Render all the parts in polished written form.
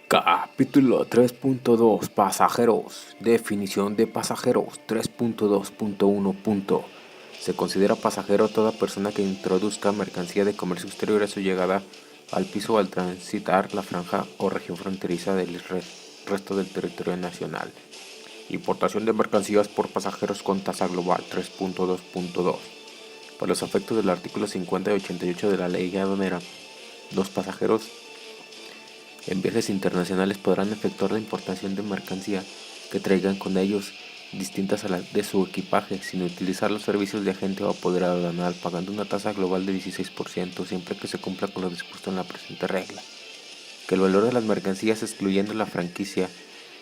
Capítulo 3.2 Pasajeros. Definición de pasajeros 3.2.1. Se considera pasajero toda persona que introduzca mercancía de comercio exterior a su llegada al piso o al transitar la franja o región fronteriza del resto del territorio nacional. Importación de mercancías por pasajeros con tasa global 3.2.2. Por los efectos del artículo 50 y 88 de la ley aduanera, los pasajeros en viajes internacionales podrán efectuar la importación de mercancía que traigan con ellos distintas a las de su equipaje, sin utilizar los servicios de agente o apoderado aduanal, pagando una tasa global de 16%, siempre que se cumpla con lo dispuesto en la presente regla. Que el valor de las mercancías, excluyendo la franquicia,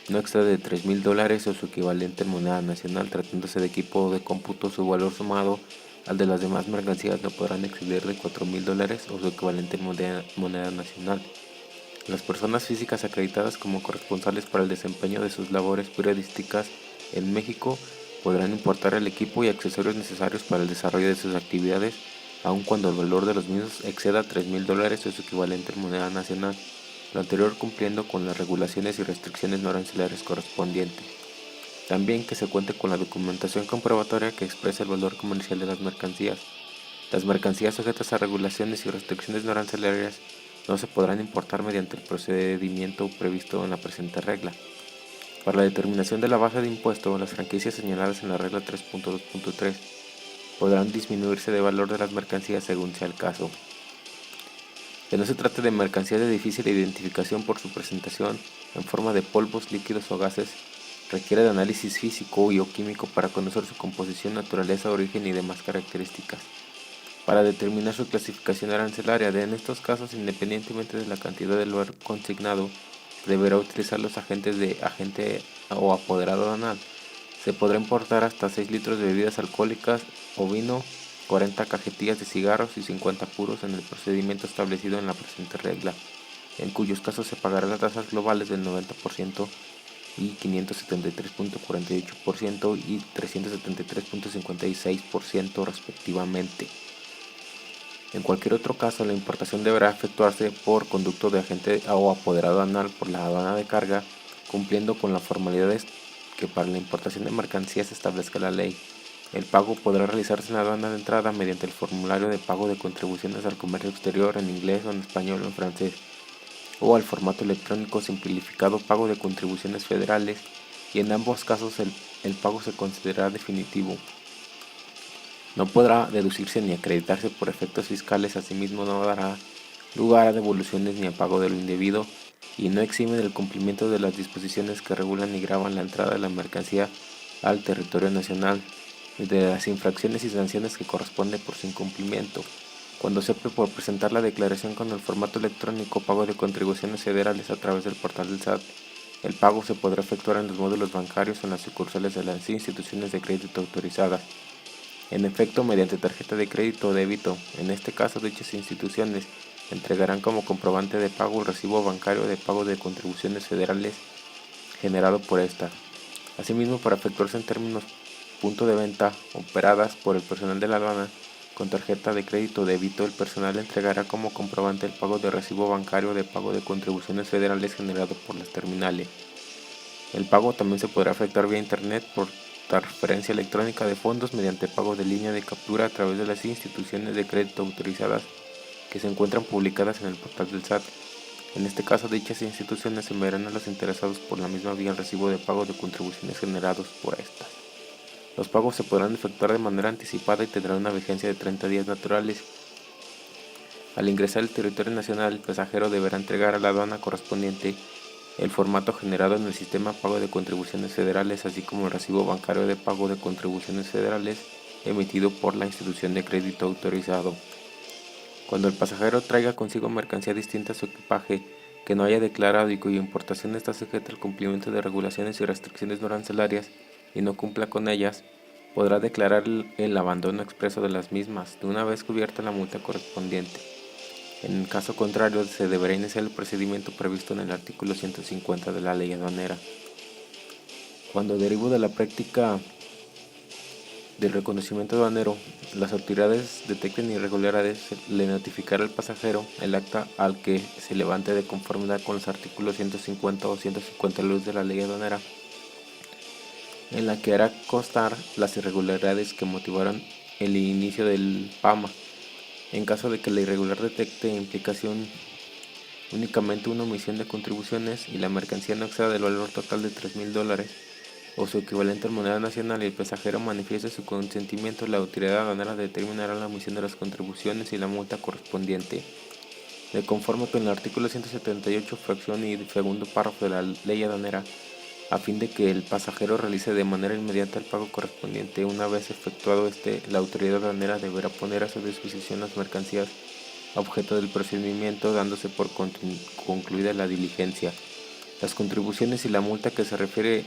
no excede de $3,000 o su equivalente en moneda nacional. Tratándose de equipo o de cómputo, su valor sumado al de las demás mercancías no podrán exceder de $4,000 o su equivalente en moneda nacional. Las personas físicas acreditadas como corresponsales para el desempeño de sus labores periodísticas en México podrán importar el equipo y accesorios necesarios para el desarrollo de sus actividades, aun cuando el valor de los mismos exceda $3,000 o su equivalente en moneda nacional, lo anterior cumpliendo con las regulaciones y restricciones no arancelarias correspondientes. También que se cuente con la documentación comprobatoria que expresa el valor comercial de las mercancías. Las mercancías sujetas a regulaciones y restricciones no arancelarias no se podrán importar mediante el procedimiento previsto en la presente regla. Para la determinación de la base de impuesto, las franquicias señaladas en la regla 3.2.3 podrán disminuirse de valor de las mercancías según sea el caso. Que no se trate de mercancías de difícil identificación por su presentación en forma de polvos, líquidos o gases, requiere de análisis físico y o químico para conocer su composición, naturaleza, origen y demás características. Para determinar su clasificación arancelaria, en estos casos, independientemente de la cantidad del valor consignado, deberá utilizar los agentes de agente o apoderado aduanal. Se podrá importar hasta 6 litros de bebidas alcohólicas o vino, 40 cajetillas de cigarros y 50 puros en el procedimiento establecido en la presente regla, en cuyos casos se pagarán las tasas globales del 90% y 573.48% y 373.56% respectivamente. En cualquier otro caso, la importación deberá efectuarse por conducto de agente o apoderado aduanal por la aduana de carga, cumpliendo con las formalidades que para la importación de mercancías establezca la ley. El pago podrá realizarse en la aduana de entrada mediante el formulario de pago de contribuciones al comercio exterior en inglés o en español o en francés, o al formato electrónico simplificado pago de contribuciones federales, y en ambos casos el pago se considerará definitivo. No podrá deducirse ni acreditarse por efectos fiscales, asimismo no dará lugar a devoluciones ni a pago de lo indebido, y no exime del cumplimiento de las disposiciones que regulan y gravan la entrada de la mercancía al territorio nacional, de las infracciones y sanciones que corresponden por su incumplimiento. Cuando se opte por presentar la declaración con el formato electrónico pago de contribuciones federales a través del portal del SAT, el pago se podrá efectuar en los módulos bancarios o en las sucursales de las instituciones de crédito autorizadas. En efecto, mediante tarjeta de crédito o débito. En este caso, dichas instituciones entregarán como comprobante de pago el recibo bancario de pago de contribuciones federales generado por esta. Asimismo, para efectuarse en términos punto de venta operadas por el personal de la aduana con tarjeta de crédito o débito, el personal entregará como comprobante el pago de recibo bancario de pago de contribuciones federales generado por las terminales. El pago también se podrá efectuar vía internet por transferencia electrónica de fondos mediante pago de línea de captura a través de las instituciones de crédito autorizadas que se encuentran publicadas en el portal del SAT. En este caso, dichas instituciones enviarán a los interesados por la misma vía el recibo de pago de contribuciones generados por estas. Los pagos se podrán efectuar de manera anticipada y tendrán una vigencia de 30 días naturales. Al ingresar al territorio nacional, el pasajero deberá entregar a la aduana correspondiente el formato generado en el sistema pago de contribuciones federales, así como el recibo bancario de pago de contribuciones federales emitido por la institución de crédito autorizado. Cuando el pasajero traiga consigo mercancía distinta a su equipaje que no haya declarado y cuya importación está sujeta al cumplimiento de regulaciones y restricciones no arancelarias y no cumpla con ellas, podrá declarar el abandono expreso de las mismas, de una vez cubierta la multa correspondiente. En caso contrario, se deberá iniciar el procedimiento previsto en el artículo 150 de la Ley Aduanera. Cuando derivo de la práctica del reconocimiento aduanero, las autoridades detecten irregularidades, le notificará al pasajero el acta al que se levante de conformidad con los artículos 150 o 152 de la ley aduanera, en la que hará constar las irregularidades que motivaron el inicio del PAMA. En caso de que la irregular detecte implicación únicamente una omisión de contribuciones y la mercancía no exceda del valor total de $3,000 o su equivalente en moneda nacional y el pasajero manifieste su consentimiento, la autoridad aduanera determinará la omisión de las contribuciones y la multa correspondiente. De conforme con el artículo 178, fracción y segundo párrafo de la ley aduanera, a fin de que el pasajero realice de manera inmediata el pago correspondiente. Una vez efectuado la autoridad aduanera deberá poner a su disposición las mercancías objeto del procedimiento, dándose por concluida la diligencia. Las contribuciones y la multa que se refiere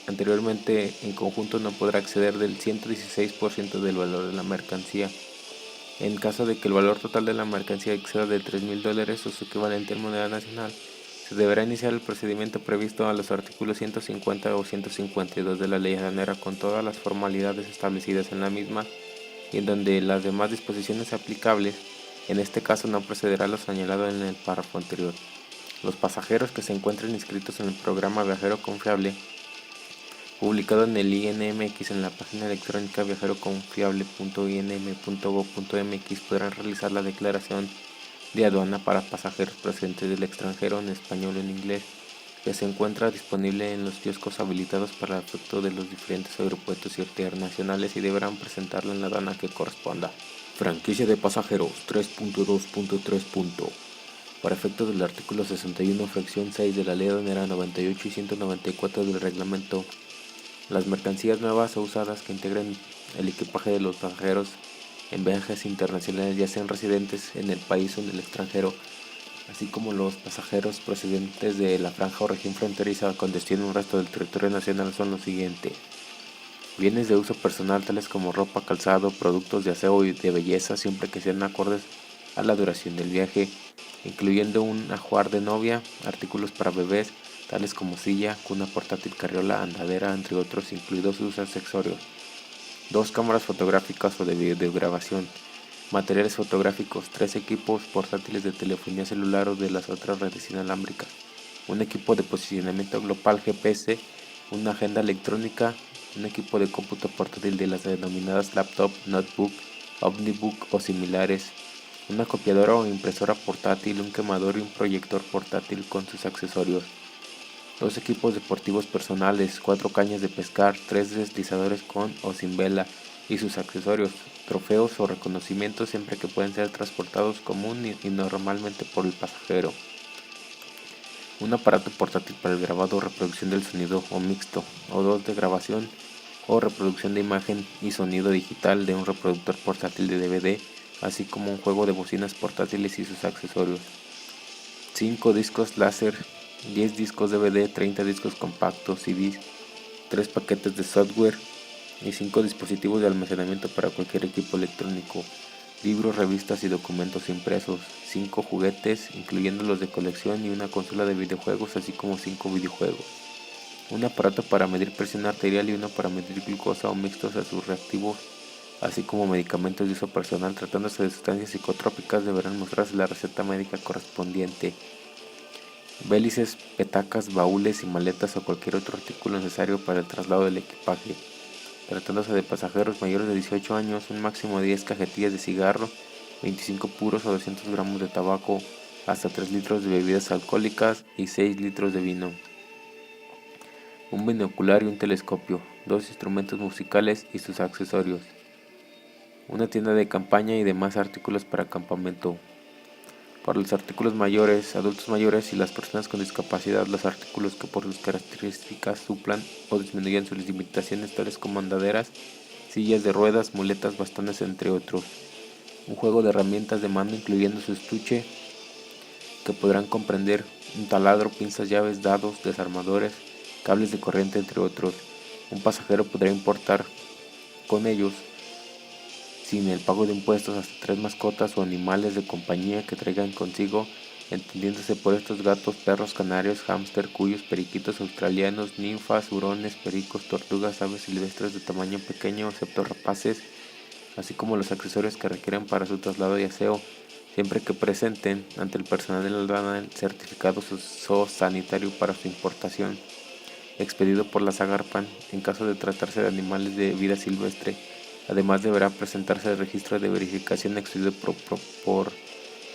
anteriormente en conjunto no podrá exceder del 116% del valor de la mercancía. En caso de que el valor total de la mercancía exceda de $3,000 o su equivalente en moneda nacional, se deberá iniciar el procedimiento previsto a los artículos 150 o 152 de la ley aduanera con todas las formalidades establecidas en la misma y en donde las demás disposiciones aplicables. En este caso no procederá lo señalado en el párrafo anterior. Los pasajeros que se encuentren inscritos en el programa Viajero Confiable, publicado en el INMX en la página electrónica viajeroconfiable.inm.gov.mx, podrán realizar la declaración de aduana para pasajeros procedentes del extranjero en español o en inglés, que se encuentra disponible en los kioscos habilitados para el efecto de los diferentes aeropuertos internacionales y deberán presentarla en la aduana que corresponda. Franquicia de pasajeros 3.2.3. Para efectos del artículo 61, fracción 6 de la Ley Aduanera 98 y 194 del reglamento, las mercancías nuevas o usadas que integren el equipaje de los pasajeros en viajes internacionales, ya sean residentes en el país o en el extranjero, así como los pasajeros procedentes de la franja o región fronteriza con destino al resto del territorio nacional, son los siguientes: bienes de uso personal tales como ropa, calzado, productos de aseo y de belleza, siempre que sean acordes a la duración del viaje, incluyendo un ajuar de novia, artículos para bebés tales como silla, cuna portátil, carriola, andadera, entre otros, incluidos sus accesorios. 2 cámaras fotográficas o de videograbación, materiales fotográficos, 3 equipos portátiles de telefonía celular o de las otras redes inalámbricas, un equipo de posicionamiento global GPS, una agenda electrónica, un equipo de cómputo portátil de las denominadas laptop, notebook, omnibook o similares, una copiadora o impresora portátil, un quemador y un proyector portátil con sus accesorios, 2 equipos deportivos personales, 4 cañas de pescar, 3 deslizadores con o sin vela y sus accesorios, trofeos o reconocimientos siempre que pueden ser transportados común y normalmente por el pasajero, un aparato portátil para el grabado o reproducción del sonido o mixto, o 2 de grabación o reproducción de imagen y sonido digital de un reproductor portátil de DVD, así como un juego de bocinas portátiles y sus accesorios, 5 discos láser, 10 discos DVD, 30 discos compactos, CDs, 3 paquetes de software y 5 dispositivos de almacenamiento para cualquier equipo electrónico, libros, revistas y documentos impresos, 5 juguetes, incluyendo los de colección y una consola de videojuegos, así como 5 videojuegos, un aparato para medir presión arterial y uno para medir glucosa o mixtos a sus reactivos, así como medicamentos de uso personal. Tratándose de sustancias psicotrópicas, deberán mostrarse la receta médica correspondiente. Bélices, petacas, baúles y maletas o cualquier otro artículo necesario para el traslado del equipaje. Tratándose de pasajeros mayores de 18 años, un máximo de 10 cajetillas de cigarro, 25 puros o 200 gramos de tabaco, hasta 3 litros de bebidas alcohólicas y 6 litros de vino. Un binocular y un telescopio, 2 instrumentos musicales y sus accesorios. Una tienda de campaña y demás artículos para campamento. Para los artículos mayores, adultos mayores y las personas con discapacidad, los artículos que por sus características suplan o disminuyan sus limitaciones, tales como andaderas, sillas de ruedas, muletas, bastones, entre otros. Un juego de herramientas de mano incluyendo su estuche, que podrán comprender un taladro, pinzas, llaves, dados, desarmadores, cables de corriente, entre otros. Un pasajero podrá importar con ellos, sin el pago de impuestos, hasta 3 mascotas o animales de compañía que traigan consigo entendiéndose por estos gatos, perros, canarios, hámster, cuyos, periquitos australianos, ninfas, hurones, pericos, tortugas, aves silvestres de tamaño pequeño, excepto rapaces, así como los accesorios que requieren para su traslado y aseo, siempre que presenten ante el personal de la aduana el certificado zoosanitario para su importación, expedido por la Zagarpan, en caso de tratarse de animales de vida silvestre. Además deberá presentarse el registro de verificación expedido por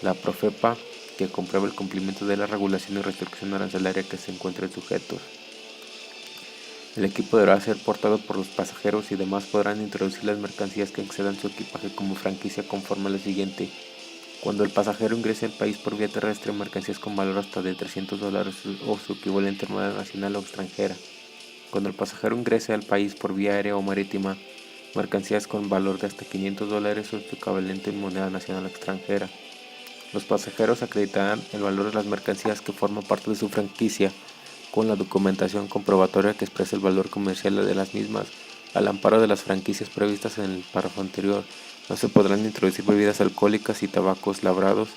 la Profepa, que comprueba el cumplimiento de la regulación y restricción arancelaria que se encuentren sujetos. El equipo deberá ser portado por los pasajeros y demás podrán introducir las mercancías que excedan su equipaje como franquicia conforme a lo siguiente. Cuando el pasajero ingrese al país por vía terrestre, mercancías con valor hasta de $300 o su equivalente en moneda nacional o extranjera. Cuando el pasajero ingrese al país por vía aérea o marítima, mercancías con valor de hasta $500 o su equivalente en moneda nacional o extranjera. Los pasajeros acreditarán el valor de las mercancías que forman parte de su franquicia con la documentación comprobatoria que expresa el valor comercial de las mismas. Al amparo de las franquicias previstas en el párrafo anterior, no se podrán introducir bebidas alcohólicas y tabacos labrados,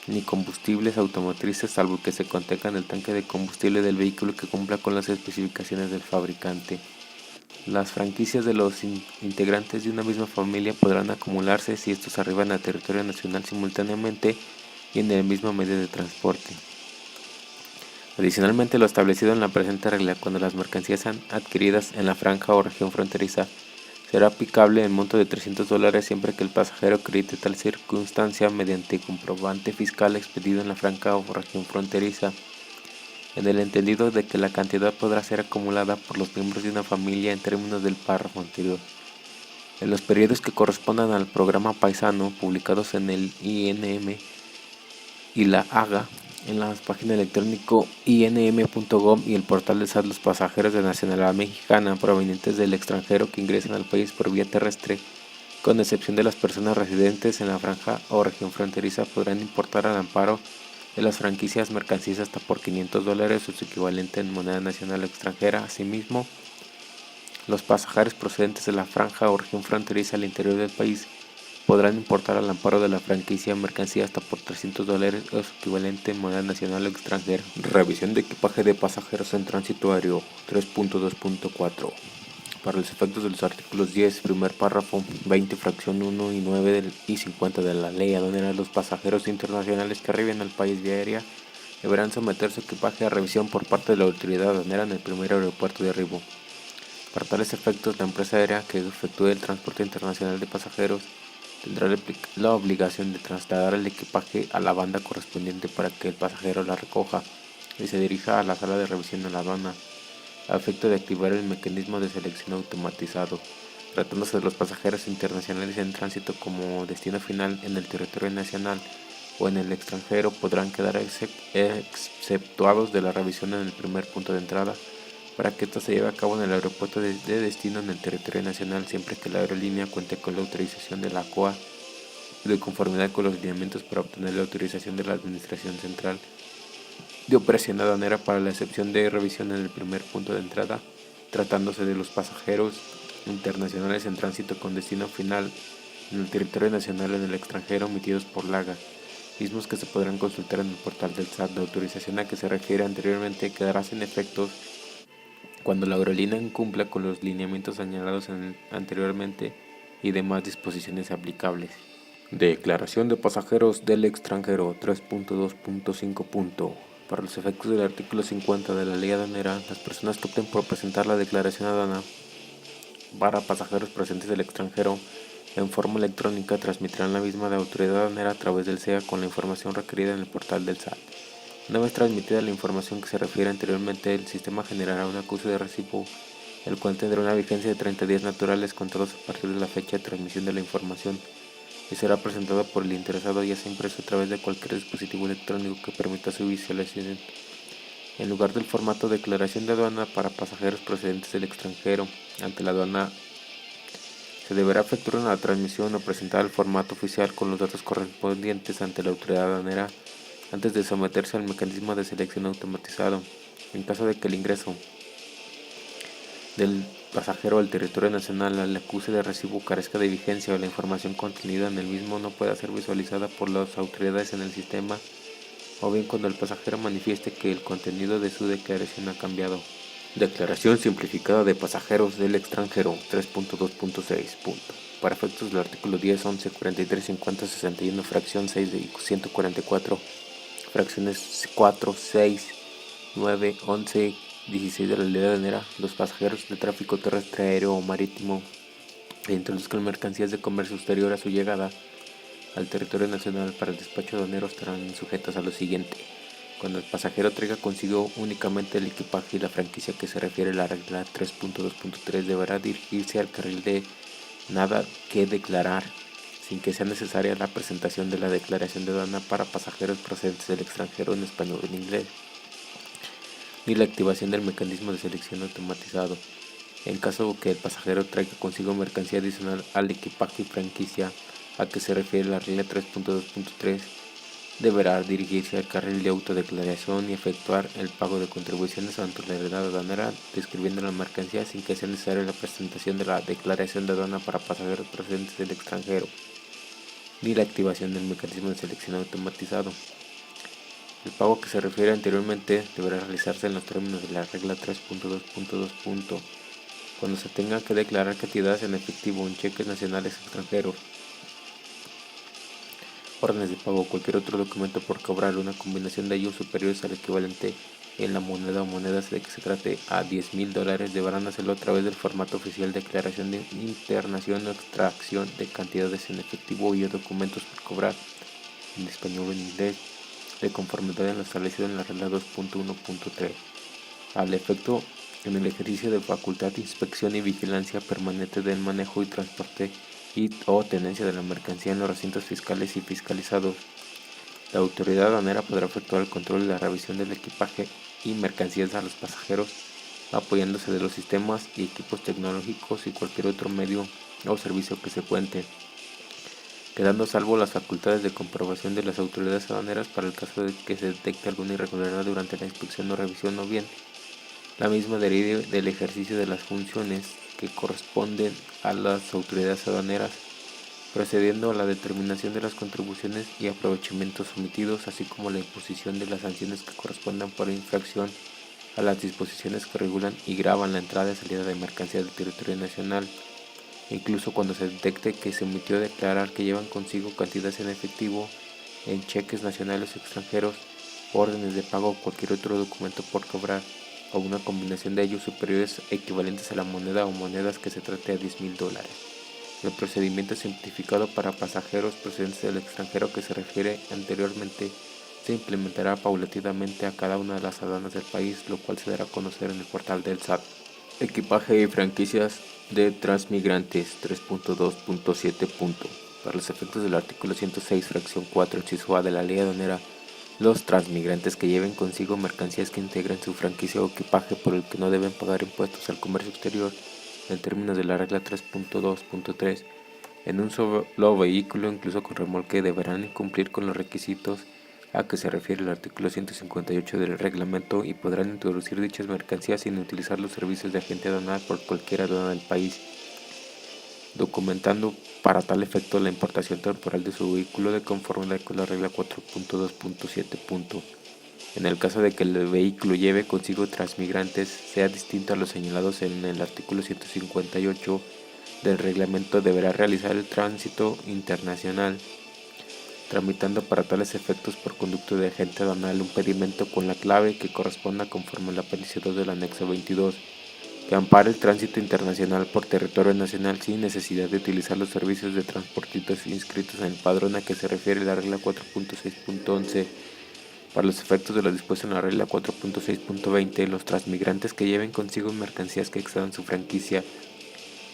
ni combustibles automotrices, salvo que se contenga en el tanque de combustible del vehículo que cumpla con las especificaciones del fabricante. Las franquicias de los integrantes de una misma familia podrán acumularse si estos arriban al territorio nacional simultáneamente y en el mismo medio de transporte. Adicionalmente, lo establecido en la presente regla, cuando las mercancías sean adquiridas en la franja o región fronteriza, será aplicable el monto de $300 siempre que el pasajero acredite tal circunstancia mediante comprobante fiscal expedido en la franja o región fronteriza, en el entendido de que la cantidad podrá ser acumulada por los miembros de una familia en términos del párrafo anterior. En los periodos que correspondan al programa paisano, publicados en el INM y la AGA, en la página electrónica inm.gov y el portal de SAT, los pasajeros de nacionalidad mexicana provenientes del extranjero que ingresen al país por vía terrestre, con excepción de las personas residentes en la franja o región fronteriza, podrán importar al amparo de las franquicias mercancías hasta por $500 o su equivalente en moneda nacional o extranjera. Asimismo, los pasajeros procedentes de la franja o región fronteriza al interior del país podrán importar al amparo de la franquicia mercancía hasta por $300 o su equivalente en moneda nacional o extranjera. Revisión de equipaje de pasajeros en tránsito aéreo 3.2.4. Para los efectos de los artículos 10, primer párrafo, 20, fracción 1 y 9 y 50 de la ley aduanera, los pasajeros internacionales que arriben al país vía aérea deberán someter su equipaje a revisión por parte de la autoridad aduanera en el primer aeropuerto de arribo. Para tales efectos, la empresa aérea que efectúe el transporte internacional de pasajeros tendrá la obligación de trasladar el equipaje a la banda correspondiente para que el pasajero la recoja y se dirija a la sala de revisión de la aduana, a efecto de activar el mecanismo de selección automatizado. Tratándose de los pasajeros internacionales en tránsito como destino final en el territorio nacional o en el extranjero, podrán quedar exceptuados de la revisión en el primer punto de entrada, para que esto se lleve a cabo en el aeropuerto de destino en el territorio nacional, siempre que la aerolínea cuente con la autorización de la COA y de conformidad con los lineamientos para obtener la autorización de la Administración Central de Operación Aduanera para la excepción de revisión en el primer punto de entrada, tratándose de los pasajeros internacionales en tránsito con destino final en el territorio nacional o en el extranjero emitidos por la AGA, mismos que se podrán consultar en el portal del SAT. La autorización a que se refiere anteriormente quedará sin efectos cuando la aerolínea incumpla con los lineamientos señalados anteriormente y demás disposiciones aplicables. Declaración de pasajeros del extranjero 3.2.5. Para los efectos del artículo 50 de la ley aduanera, las personas que opten por presentar la declaración aduana para pasajeros procedentes del extranjero en forma electrónica transmitirán la misma a la autoridad aduanera a través del SEA con la información requerida en el portal del SAT. Una vez transmitida la información que se refiere anteriormente, el sistema generará un acuse de recibo, el cual tendrá una vigencia de 30 días naturales contados a partir de la fecha de transmisión de la información y será presentado por el interesado, ya sea impreso a través de cualquier dispositivo electrónico que permita su visualización. En lugar del formato declaración de aduana para pasajeros procedentes del extranjero, ante la aduana se deberá efectuar una transmisión o presentar el formato oficial con los datos correspondientes ante la autoridad aduanera antes de someterse al mecanismo de selección automatizado. En caso de que el ingreso del pasajero al territorio nacional al acuse de recibo carezca de vigencia o la información contenida en el mismo no pueda ser visualizada por las autoridades en el sistema, o bien cuando el pasajero manifieste que el contenido de su declaración ha cambiado. Declaración simplificada de pasajeros del extranjero 3.2.6. Para efectos del artículo 10, 11, 43, 50, 61, fracción 6 de 144, fracciones 4, 6, 9, 11, 16 de la Ley Aduanera, los pasajeros de tráfico terrestre, aéreo o marítimo que introduzcan mercancías de comercio exterior a su llegada al territorio nacional para el despacho aduanero estarán sujetos a lo siguiente. Cuando el pasajero traiga consigo únicamente el equipaje y la franquicia que se refiere a la regla 3.2.3, deberá dirigirse al carril de nada que declarar, sin que sea necesaria la presentación de la declaración de aduana para pasajeros procedentes del extranjero en español o en inglés, ni la activación del mecanismo de selección automatizado. En caso que el pasajero traiga consigo mercancía adicional al equipaje y franquicia a que se refiere la regla 3.2.3, deberá dirigirse al carril de autodeclaración y efectuar el pago de contribuciones ante la autoridad aduanera describiendo la mercancía sin que sea necesaria la presentación de la declaración de aduana para pasajeros procedentes del extranjero, ni la activación del mecanismo de selección automatizado. El pago que se refiere anteriormente deberá realizarse en los términos de la regla 3.2.2. Cuando se tenga que declarar cantidades en efectivo en cheques nacionales extranjeros, órdenes de pago o cualquier otro documento por cobrar, una combinación de ellos superiores al equivalente en la moneda o monedas de que se trate a $10,000 deberán hacerlo a través del formato oficial de declaración de internación o extracción de cantidades en efectivo y o documentos por cobrar, en español o en inglés, de conformidad en lo establecido en la regla 2.1.3. Al efecto, en el ejercicio de facultad de inspección y vigilancia permanente del manejo y transporte y o tenencia de la mercancía en los recintos fiscales y fiscalizados, la autoridad aduanera podrá efectuar el control y la revisión del equipaje y mercancías a los pasajeros, apoyándose de los sistemas y equipos tecnológicos y cualquier otro medio o servicio que se cuente, quedando salvo las facultades de comprobación de las autoridades aduaneras para el caso de que se detecte alguna irregularidad durante la inspección o revisión, o bien la misma derive del ejercicio de las funciones que corresponden a las autoridades aduaneras, procediendo a la determinación de las contribuciones y aprovechamientos omitidos, así como la imposición de las sanciones que correspondan por infracción a las disposiciones que regulan y gravan la entrada y salida de mercancías del territorio nacional, incluso cuando se detecte que se omitió declarar que llevan consigo cantidades en efectivo, en cheques nacionales o extranjeros, órdenes de pago o cualquier otro documento por cobrar, o una combinación de ellos superiores equivalentes a la moneda o monedas que se trate a $10,000. El procedimiento simplificado para pasajeros procedentes del extranjero que se refiere anteriormente se implementará paulatinamente a cada una de las aduanas del país, lo cual se dará a conocer en el portal del SAT. Equipaje y franquicias de transmigrantes 3.2.7. Para los efectos del artículo 106, fracción 4, inciso A de la Ley Aduanera, los transmigrantes que lleven consigo mercancías que integren su franquicia o equipaje por el que no deben pagar impuestos al comercio exterior en términos de la regla 3.2.3 en un solo vehículo, incluso con remolque, deberán cumplir con los requisitos a que se refiere el artículo 158 del reglamento y podrán introducir dichas mercancías sin utilizar los servicios de agente aduanal por cualquier aduana del país, documentando para tal efecto la importación temporal de su vehículo de conformidad con la regla 4.2.7. En el caso de que el vehículo lleve consigo transmigrantes, sea distinto a los señalados en el artículo 158 del reglamento, deberá realizar el tránsito internacional, tramitando para tales efectos por conducto de agente aduanal un pedimento con la clave que corresponda conforme al apéndice 2 del anexo 22, que ampare el tránsito internacional por territorio nacional sin necesidad de utilizar los servicios de transportistas inscritos en el padrón a que se refiere la regla 4.6.11. Para los efectos de lo dispuesto en la regla 4.6.20, los transmigrantes que lleven consigo mercancías que excedan su franquicia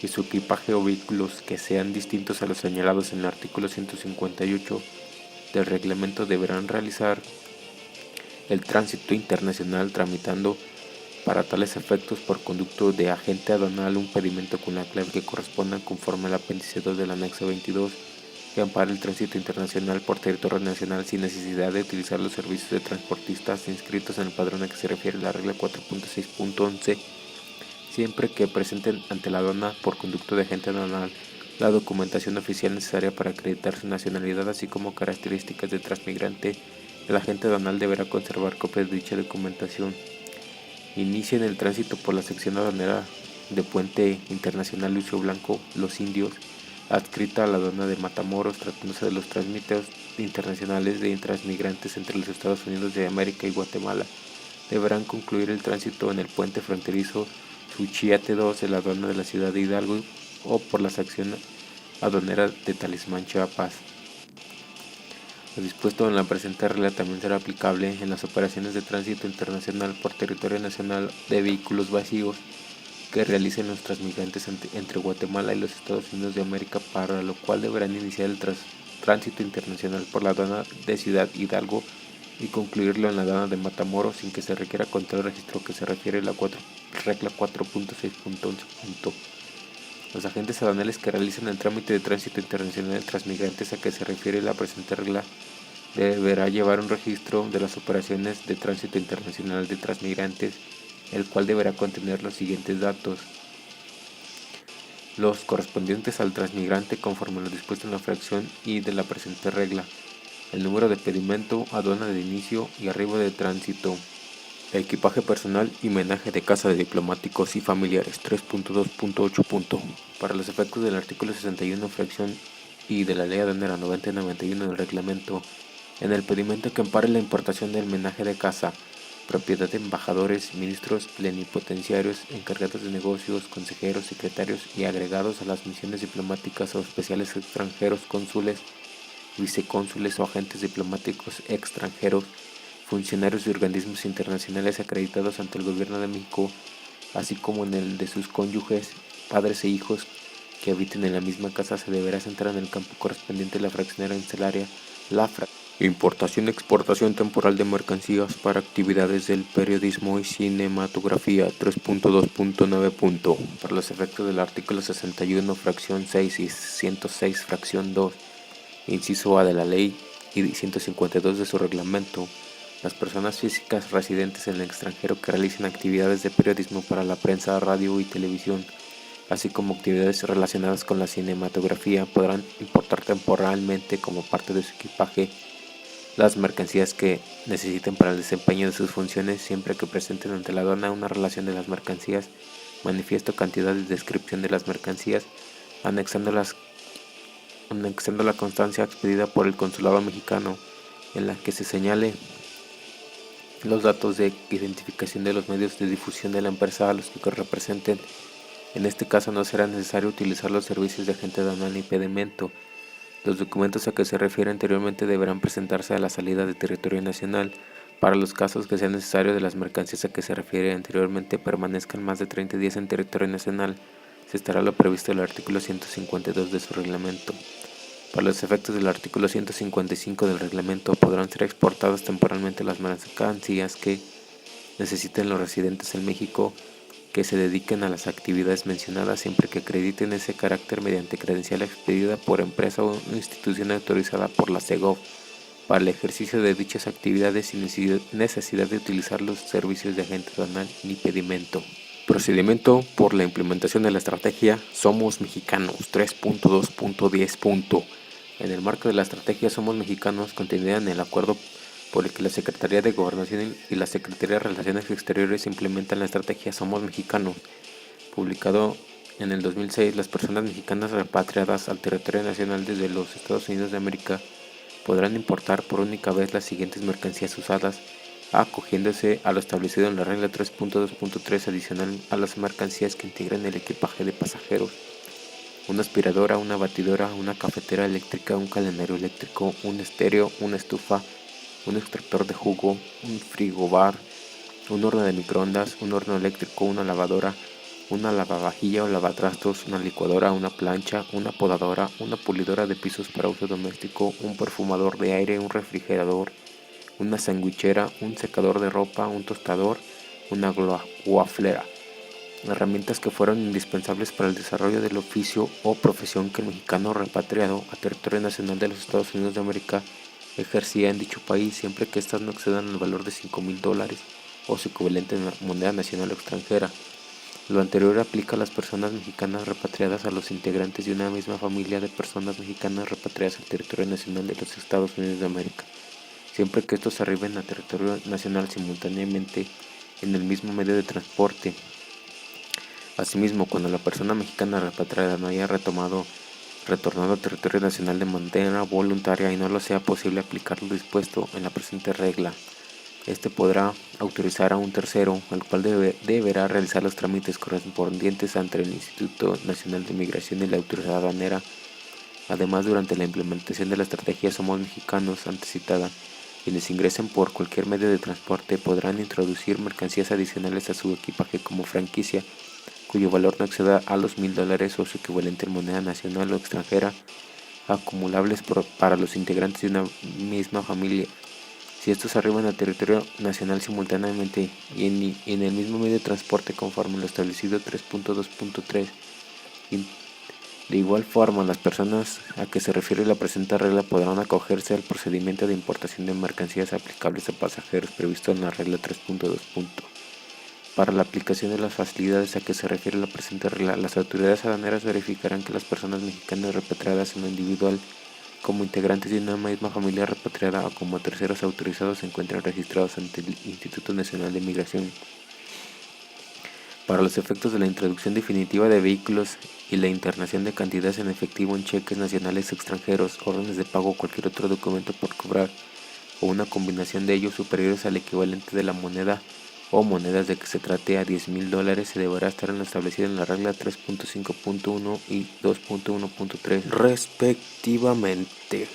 y su equipaje o vehículos que sean distintos a los señalados en el artículo 158 del reglamento deberán realizar el tránsito internacional tramitando para tales efectos por conducto de agente aduanal un pedimento con la clave que corresponda conforme al apéndice 2 del anexo 22 que ampara el tránsito internacional por territorio nacional sin necesidad de utilizar los servicios de transportistas inscritos en el padrón a que se refiere la regla 4.6.11, siempre que presenten ante la aduana por conducto de agente aduanal la documentación oficial necesaria para acreditar su nacionalidad, así como características de transmigrante El agente aduanal deberá conservar copias de dicha documentación. Inicien el tránsito por la sección aduanera de Puente Internacional Lucio Blanco, Los Indios, adscrita a la aduana de Matamoros, tratándose de los trámites internacionales de transmigrantes entre los Estados Unidos de América y Guatemala. Deberán concluir el tránsito en el puente fronterizo Suchiate II de la aduana de la ciudad de Hidalgo o por la sección aduanera de Talismán, Chiapas. Lo dispuesto en la presente regla también será aplicable en las operaciones de tránsito internacional por territorio nacional de vehículos vacíos que realicen los transmigrantes entre Guatemala y los Estados Unidos de América, para lo cual deberán iniciar el tránsito internacional por la aduana de Ciudad Hidalgo y concluirlo en la aduana de Matamoros sin que se requiera contra el registro que se refiere a la regla 4.6.11. Los agentes aduanales que realicen el trámite de tránsito internacional de transmigrantes a que se refiere la presente regla deberá llevar un registro de las operaciones de tránsito internacional de transmigrantes, el cual deberá contener los siguientes datos: los correspondientes al transmigrante conforme a lo dispuesto en la fracción I de la presente regla, el número de pedimento, aduana de inicio y arribo de tránsito, equipaje personal y menaje de casa de diplomáticos y familiares. 3.2.8. Para los efectos del artículo 61, fracción I de la Ley Aduanera 9091 del reglamento, en el pedimento que ampare la importación del menaje de casa, propiedad de embajadores, ministros, plenipotenciarios, encargados de negocios, consejeros, secretarios y agregados a las misiones diplomáticas o especiales extranjeros, cónsules, vicecónsules o agentes diplomáticos extranjeros, funcionarios de organismos internacionales acreditados ante el Gobierno de México, así como en el de sus cónyuges, padres e hijos que habiten en la misma casa, se deberá centrar en el campo correspondiente a la fracción arancelaria, la importación temporal de mercancías para actividades del periodismo y cinematografía. 3.2.9. Para los efectos del artículo 61, fracción 6 y 106, fracción 2, inciso A de la ley y 152 de su reglamento, las personas físicas residentes en el extranjero que realicen actividades de periodismo para la prensa, radio y televisión, así como actividades relacionadas con la cinematografía, podrán importar temporalmente como parte de su equipaje las mercancías que necesiten para el desempeño de sus funciones, siempre que presenten ante la aduana una relación de las mercancías, manifiesto, cantidad y descripción de las mercancías, anexando la constancia expedida por el consulado mexicano, en la que se señale los datos de identificación de los medios de difusión de la empresa a los que representen. En este caso no será necesario utilizar los servicios de agente aduanal ni pedimento. Los documentos a que se refiere anteriormente deberán presentarse a la salida de territorio nacional. Para los casos que sea necesario de las mercancías a que se refiere anteriormente permanezcan más de 30 días en territorio nacional, se estará lo previsto en el artículo 152 de su reglamento. Para los efectos del artículo 155 del reglamento, podrán ser exportadas temporalmente las mercancías que necesiten los residentes en México que se dediquen a las actividades mencionadas, siempre que acrediten ese carácter mediante credencial expedida por empresa o institución autorizada por la SEGOV para el ejercicio de dichas actividades sin necesidad de utilizar los servicios de agente aduanal ni pedimento. Procedimiento por la implementación de la estrategia Somos Mexicanos. 3.2.10. En el marco de la estrategia Somos Mexicanos, contenida en el acuerdo por el que la Secretaría de Gobernación y la Secretaría de Relaciones Exteriores implementan la estrategia Somos Mexicanos, publicado en el 2006, las personas mexicanas repatriadas al territorio nacional desde los Estados Unidos de América podrán importar por única vez las siguientes mercancías usadas, acogiéndose a lo establecido en la regla 3.2.3 adicional a las mercancías que integran el equipaje de pasajeros: una aspiradora, una batidora, una cafetera eléctrica, un calendario eléctrico, un estéreo, una estufa, un extractor de jugo, un frigobar, un horno de microondas, un horno eléctrico, una lavadora, una lavavajilla o lavatrastos, una licuadora, una plancha, una podadora, una pulidora de pisos para uso doméstico, un perfumador de aire, un refrigerador, una sandwichera, un secador de ropa, un tostador, una guaflera. Herramientas que fueron indispensables para el desarrollo del oficio o profesión que el mexicano repatriado a territorio nacional de los Estados Unidos de América ejercía en dicho país, siempre que éstas no excedan el valor de $5,000 o su equivalente en moneda nacional o extranjera. Lo anterior aplica a las personas mexicanas repatriadas a los integrantes de una misma familia de personas mexicanas repatriadas al territorio nacional de los Estados Unidos de América. siempre que estos arriben a territorio nacional simultáneamente en el mismo medio de transporte. Asimismo, cuando la persona mexicana repatriada no haya retornado a territorio nacional de manera voluntaria y no lo sea posible aplicar lo dispuesto en la presente regla, este podrá autorizar a un tercero, el cual deberá realizar los trámites correspondientes ante el Instituto Nacional de Migración y la Autoridad Aduanera. Además, durante la implementación de la estrategia Somos Mexicanos antes citada, quienes ingresen por cualquier medio de transporte podrán introducir mercancías adicionales a su equipaje como franquicia, cuyo valor no exceda a los $1,000 o su equivalente en moneda nacional o extranjera, acumulables para los integrantes de una misma familia. Si estos arriban a territorio nacional simultáneamente y en el mismo medio de transporte conforme lo establecido 3.2.3, de igual forma, las personas a que se refiere la presente regla podrán acogerse al procedimiento de importación de mercancías aplicables a pasajeros previsto en la regla 3.2. Para la aplicación de las facilidades a que se refiere la presente regla, las autoridades aduaneras verificarán que las personas mexicanas repatriadas en lo individual, como integrantes de una misma familia repatriada o como terceros autorizados, se encuentran registrados ante el Instituto Nacional de Migración. Para los efectos de la introducción definitiva de vehículos y la internación de cantidades en efectivo en cheques nacionales extranjeros, órdenes de pago o cualquier otro documento por cobrar, o una combinación de ellos superiores al equivalente de la moneda o monedas de que se trate a $10,000, se deberá estar en lo establecido en la regla 3.5.1 y 2.1.3 respectivamente.